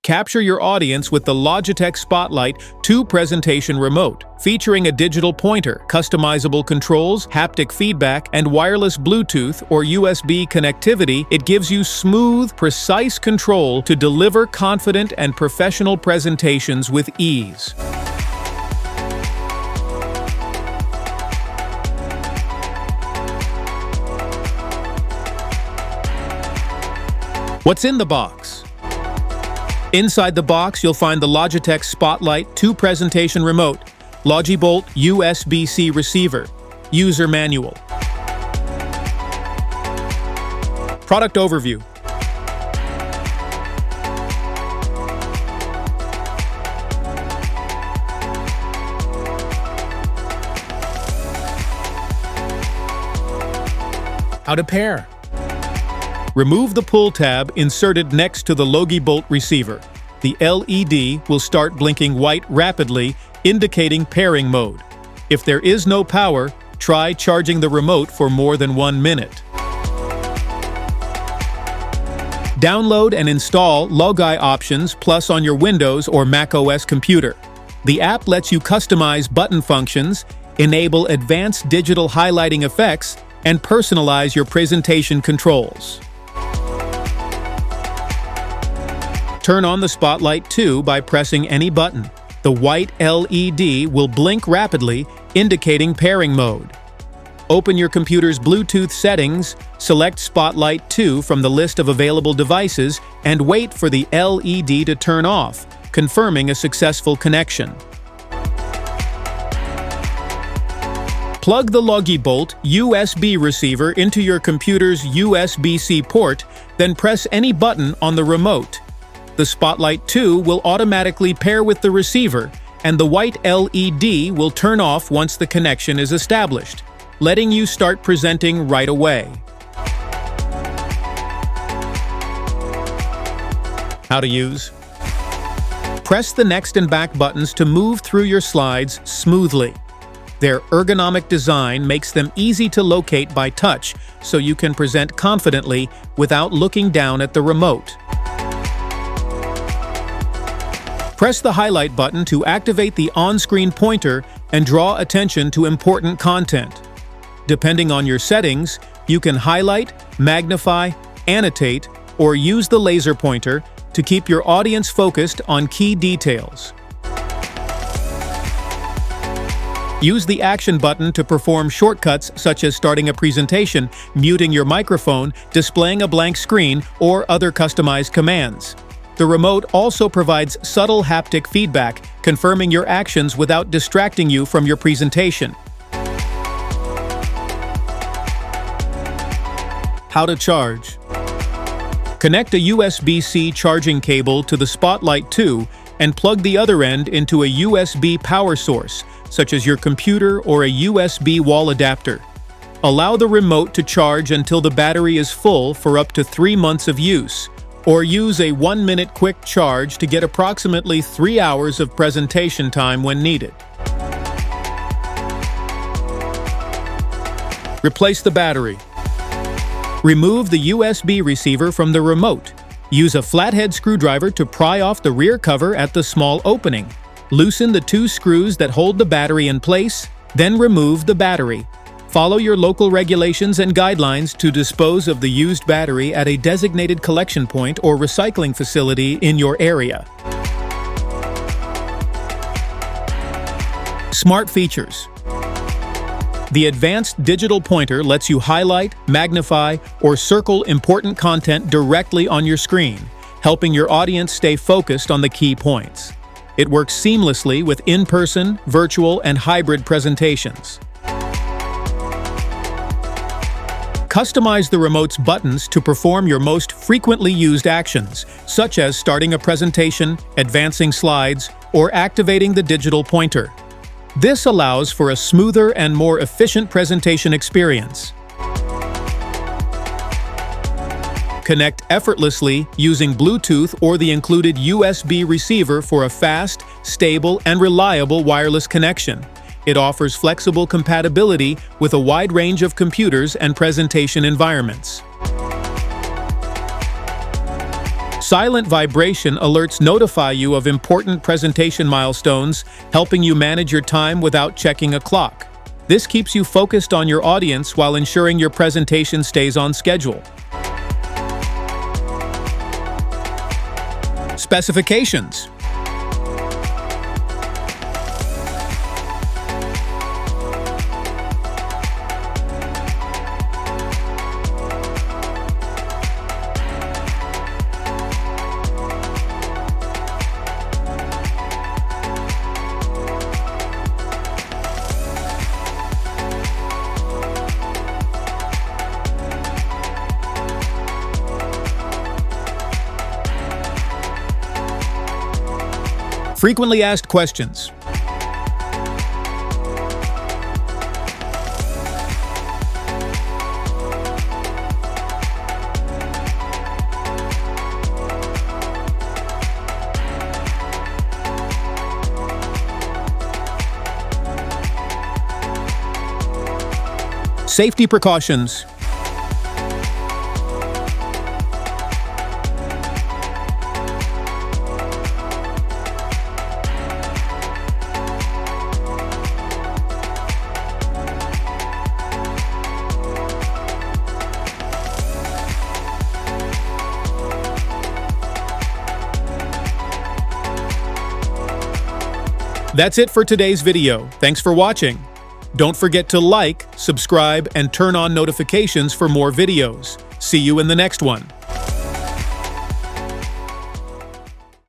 Capture your audience with the Logitech Spotlight 2 presentation remote. Featuring a digital pointer, customizable controls, haptic feedback, and wireless Bluetooth or USB connectivity, it gives you smooth, precise control to deliver confident and professional presentations with ease. What's in the box? Inside the box, you'll find the Logitech Spotlight 2 presentation remote, Logi Bolt USB-C receiver, user manual. Product overview. How to pair. Remove the pull tab inserted next to the Logi Bolt receiver. The LED will start blinking white rapidly, indicating pairing mode. If there is no power, try charging the remote for more than 1 minute. Download and install Logi Options Plus on your Windows or macOS computer. The app lets you customize button functions, enable advanced digital highlighting effects, and personalize your presentation controls. Turn on the Spotlight 2 by pressing any button. The white LED will blink rapidly, indicating pairing mode. Open your computer's Bluetooth settings, select Spotlight 2 from the list of available devices, and wait for the LED to turn off, confirming a successful connection. Plug the Logi Bolt USB receiver into your computer's USB-C port, then press any button on the remote. The Spotlight 2 will automatically pair with the receiver, and the white LED will turn off once the connection is established, letting you start presenting right away. How to use. Press the next and back buttons to move through your slides smoothly. Their ergonomic design makes them easy to locate by touch, so you can present confidently without looking down at the remote. Press the highlight button to activate the on-screen pointer and draw attention to important content. Depending on your settings, you can highlight, magnify, annotate, or use the laser pointer to keep your audience focused on key details. Use the action button to perform shortcuts such as starting a presentation, muting your microphone, displaying a blank screen, or other customized commands. The remote also provides subtle haptic feedback, confirming your actions without distracting you from your presentation. How to charge. Connect a USB-C charging cable to the Spotlight 2 and plug the other end into a USB power source, such as your computer or a USB wall adapter. Allow the remote to charge until the battery is full for up to 3 months of use, or use a 1-minute quick charge to get approximately 3 hours of presentation time when needed. Replace the battery. Remove the USB receiver from the remote. Use a flathead screwdriver to pry off the rear cover at the small opening. Loosen the 2 screws that hold the battery in place, then remove the battery. Follow your local regulations and guidelines to dispose of the used battery at a designated collection point or recycling facility in your area. Smart features. The advanced digital pointer lets you highlight, magnify, or circle important content directly on your screen, helping your audience stay focused on the key points. It works seamlessly with in-person, virtual, and hybrid presentations. Customize the remote's buttons to perform your most frequently used actions, such as starting a presentation, advancing slides, or activating the digital pointer. This allows for a smoother and more efficient presentation experience. Connect effortlessly using Bluetooth or the included USB receiver for a fast, stable, and reliable wireless connection. It offers flexible compatibility with a wide range of computers and presentation environments. Silent vibration alerts notify you of important presentation milestones, helping you manage your time without checking a clock. This keeps you focused on your audience while ensuring your presentation stays on schedule. Specifications. Frequently asked questions. Safety precautions. That's it for today's video. Thanks for watching. Don't forget to like, subscribe, and turn on notifications for more videos. See you in the next one.